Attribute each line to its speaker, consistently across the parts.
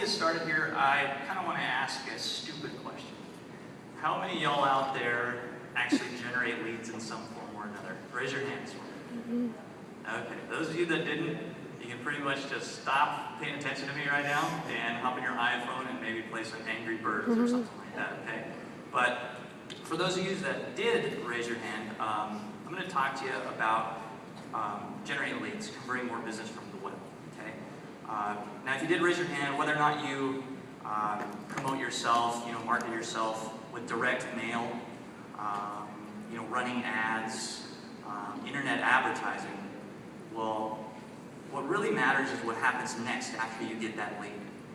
Speaker 1: get started here, I kind of want to ask a stupid question. How many of y'all out there actually generate leads in some form or another? Raise your hands. Okay, those of you that didn't, you can pretty much just stop paying attention to me right now and hop on your iPhone and maybe play some Angry Birds or something like that, okay? But for those of you that did raise your hand, I'm going to talk to you about generating leads, converting more business from the web, okay? Now, if you did raise your hand, whether or not you promote yourself, market yourself with direct mail, running ads, internet advertising, well, what really matters is what happens next after you get that lead,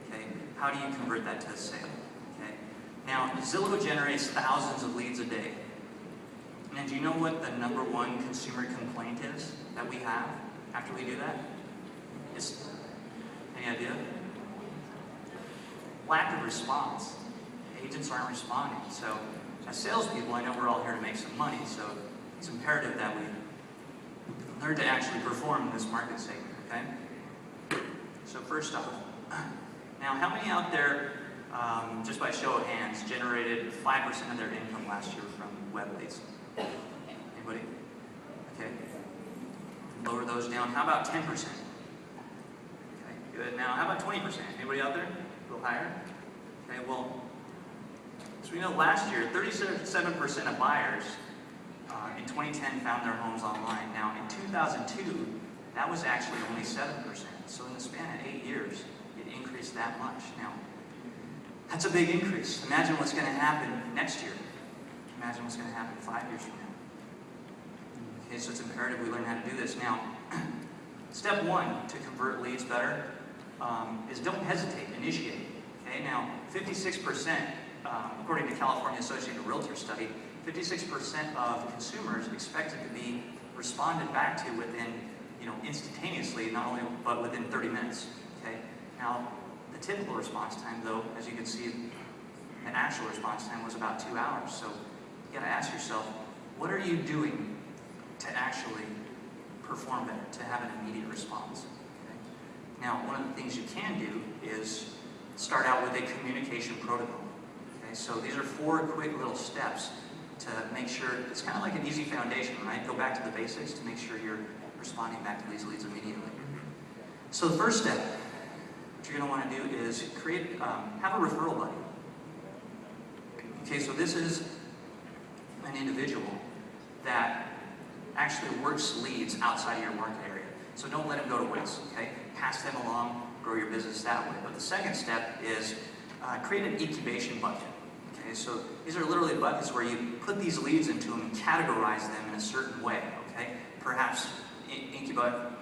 Speaker 1: okay? How do you convert that to a sale, okay? Now, Zillow generates thousands of leads a day. And do you know what the #1 consumer complaint is that we have after we do that? Any idea? Lack of response. Agents aren't responding. So as salespeople, I know we're all here to make some money, so it's imperative that we learn to actually perform in this market segment, okay? So first off, now how many out there, just by show of hands, generated 5% of their income last year from web leads? Anybody? Okay. Lower those down. How about 10%? Okay, good. Now, how about 20%? Anybody out there? A little higher? Okay, well, so we know last year, 37% of buyers in 2010 found their homes online. Now, in 2002, that was actually only 7%. So in the span of 8 years, it increased that much. Now, that's a big increase. Imagine what's going to happen next year. Imagine what's going to happen 5 years from now. Okay, so it's imperative we learn how to do this. Now, step 1 to convert leads better is don't hesitate, initiate. Okay, now 56%, according to California Associated Realtor study, 56% of consumers expected to be responded back to within, instantaneously, not only but within 30 minutes. Okay, now the typical response time, though, as you can see, the actual response time was about 2 hours. So you got to ask yourself, what are you doing to actually perform better, to have an immediate response? Okay? Now, one of the things you can do is start out with a communication protocol. Okay? So these are 4 quick little steps to make sure, it's kind of like an easy foundation, right? Go back to the basics to make sure you're responding back to these leads immediately. So the first step, what you're going to want to do is have a referral buddy. Okay, so this is an individual that actually works leads outside of your market area. So don't let them go to waste, okay? Pass them along, grow your business that way. But the second step is create an incubation bucket. Okay, so these are literally buckets where you put these leads into them and categorize them in a certain way, okay? Perhaps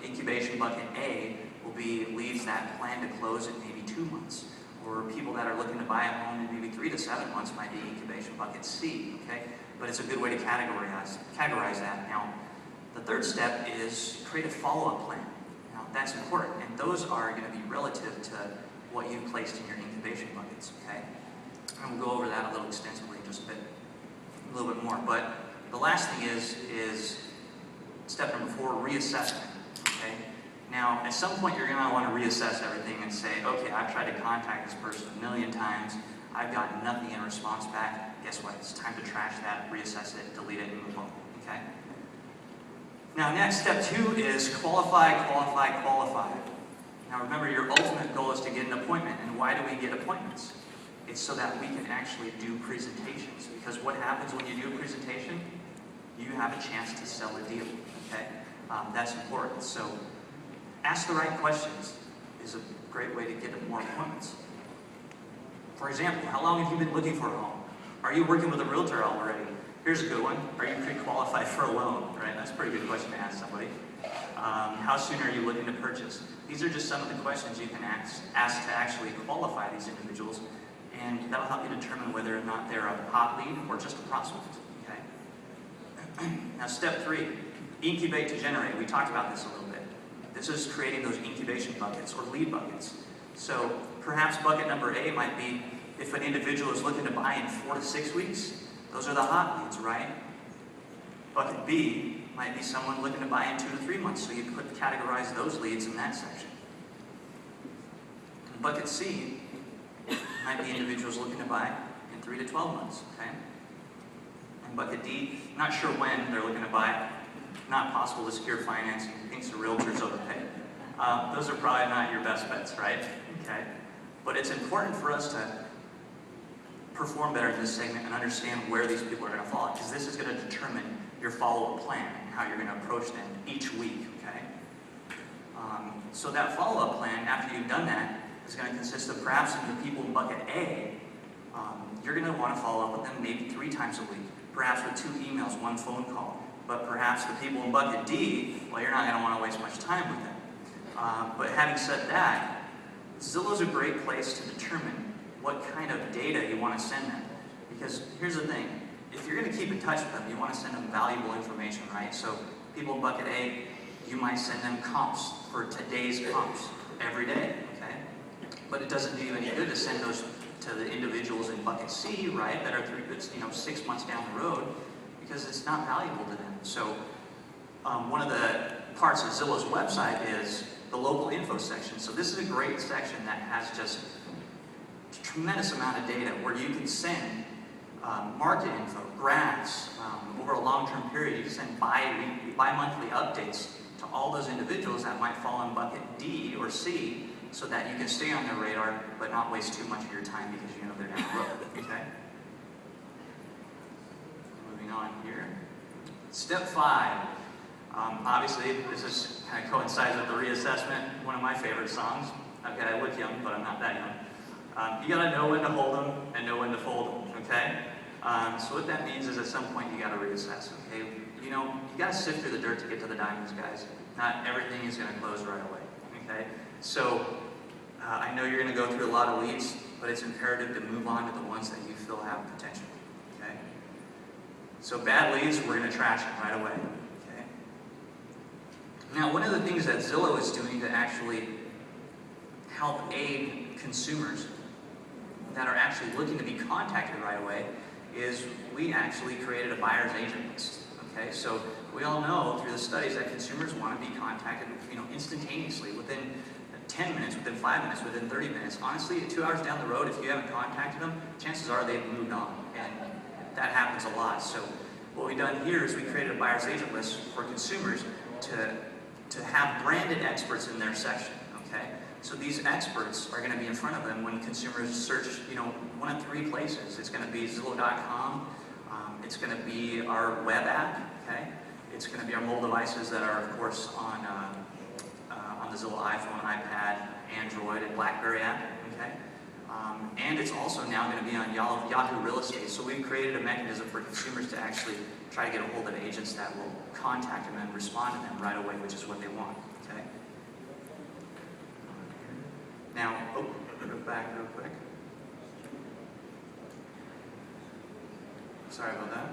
Speaker 1: incubation bucket A will be leads that plan to close in maybe 2 months. Or people that are looking to buy a home in maybe 3 to 7 months might be incubation bucket C, okay? But it's a good way to categorize that. Now, the third step is create a follow-up plan. Now, that's important, and those are going to be relative to what you've placed in your incubation buckets, okay? And we'll go over that a little extensively in just a little bit more. But the last thing is step number 4, reassessment, okay? Now, at some point, you're going to want to reassess everything and say, okay, I've tried to contact this person 1,000,000 times. I've gotten nothing in response back. Guess what? It's time to trash that, reassess it, delete it, and move on, okay? Now, next, step 2 is qualify. Now, remember, your ultimate goal is to get an appointment. And why do we get appointments? It's so that we can actually do presentations. Because what happens when you do a presentation? You have a chance to sell a deal, okay? That's important. So ask the right questions is a great way to get more appointments. For example, how long have you been looking for a home? Are you working with a realtor already? Here's a good one. Are you pre-qualified for a loan? Right? That's a pretty good question to ask somebody. How soon are you looking to purchase? These are just some of the questions you can ask to actually qualify these individuals, and that'll help you determine whether or not they're a hot lead or just a prospect. Okay? Now, step 3, incubate to generate. We talked about this a little bit. This is creating those incubation buckets or lead buckets. So perhaps bucket number A might be if an individual is looking to buy in 4 to 6 weeks. Those are the hot leads, right? Bucket B might be someone looking to buy in 2 to 3 months, so you could categorize those leads in that section. And bucket C might be individuals looking to buy in 3 to 12 months, okay? And bucket D, not sure when they're looking to buy, not possible to secure financing, thinks the realtors overpay. Those are probably not your best bets, right? Okay. But it's important for us to perform better in this segment and understand where these people are going to fall, because this is going to determine your follow-up plan and how you're going to approach them each week, okay? So that follow-up plan, after you've done that, is going to consist of perhaps in the people in bucket A, you're going to want to follow up with them maybe 3 times a week, perhaps with 2 emails, 1 phone call. But perhaps the people in bucket D, well, you're not going to want to waste much time with them. But having said that, Zillow's a great place to determine what kind of data you want to send them. Because here's the thing, if you're going to keep in touch with them, you want to send them valuable information, right? So people in bucket A, you might send them comps for today's comps every day, okay? But it doesn't do you any good to send those to the individuals in bucket C, right, that are 6 months down the road, because it's not valuable to them. So one of the parts of Zillow's website is the local info section. So this is a great section that has just a tremendous amount of data where you can send market info, graphs, over a long-term period. You can send bi-monthly updates to all those individuals that might fall in bucket D or C, so that you can stay on their radar but not waste too much of your time because you know they're down the road, okay? Moving on here. Step 5. Obviously, this kind of coincides with the reassessment, one of my favorite songs. Okay, I look young, but I'm not that young. You gotta know when to hold them and know when to fold them, okay? So what that means is at some point you gotta reassess, okay? You know, you gotta sift through the dirt to get to the diamonds, guys. Not everything is gonna close right away, okay? So, I know you're gonna go through a lot of leads, but it's imperative to move on to the ones that you feel have potential, okay? So bad leads, we're gonna trash them right away, okay? Now, one of the things that Zillow is doing to actually help aid consumers that are actually looking to be contacted right away is we actually created a buyer's agent list. Okay, so we all know through the studies that consumers want to be contacted, instantaneously, within 10 minutes, within 5 minutes, within 30 minutes. Honestly, 2 hours down the road, if you haven't contacted them, chances are they've moved on, and that happens a lot. So what we've done here is we created a buyer's agent list for consumers to have branded experts in their section. Okay, so these experts are going to be in front of them when consumers search, one of 3 places. It's going to be Zillow.com. It's going to be our web app, okay? It's going to be our mobile devices that are, of course, on the Zillow iPhone, iPad, Android, and BlackBerry app, okay? And it's also now going to be on Yahoo Real Estate. So we've created a mechanism for consumers to actually try to get a hold of agents that will contact them and respond to them right away, which is what they want, okay? Now, go back real quick. Sorry about that.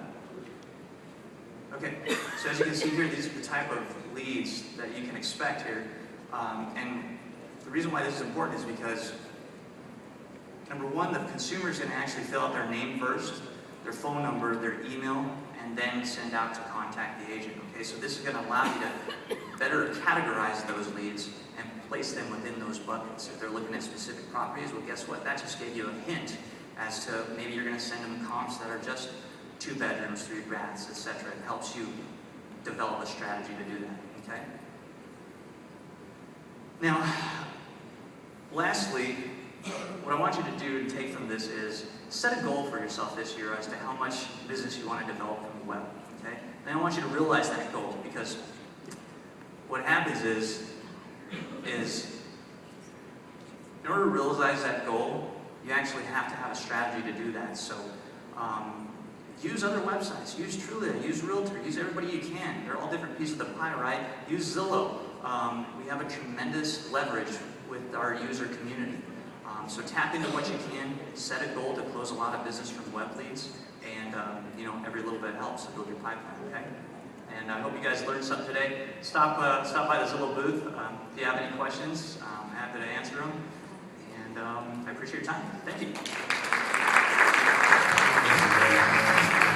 Speaker 1: Okay, so as you can see here, these are the type of leads that you can expect here. And the reason why this is important is because, number one, the consumer is going to actually fill out their name first, their phone number, their email, and then send out to contact the agent. Okay, so this is going to allow you to better categorize those leads and place them within those buckets. If they're looking at specific properties, well, guess what? That just gave you a hint as to maybe you're going to send them comps that are just 2 bedrooms, 3 baths, etc. It helps you develop a strategy to do that, okay? Now, lastly, what I want you to do and take from this is set a goal for yourself this year as to how much business you want to develop from the web, okay? And I want you to realize that goal, because what happens is in order to realize that goal, you actually have to have a strategy to do that. So use other websites, use Trulia, use Realtor, use everybody you can. They're all different pieces of the pie, right? Use Zillow. We have a tremendous leverage with our user community. So tap into what you can, set a goal to close a lot of business from web leads, and every little bit helps to build your pipeline, okay? And I hope you guys learned something today. Stop by the Zillow booth. If you have any questions, I'm happy to answer them. And I appreciate your time. Thank you.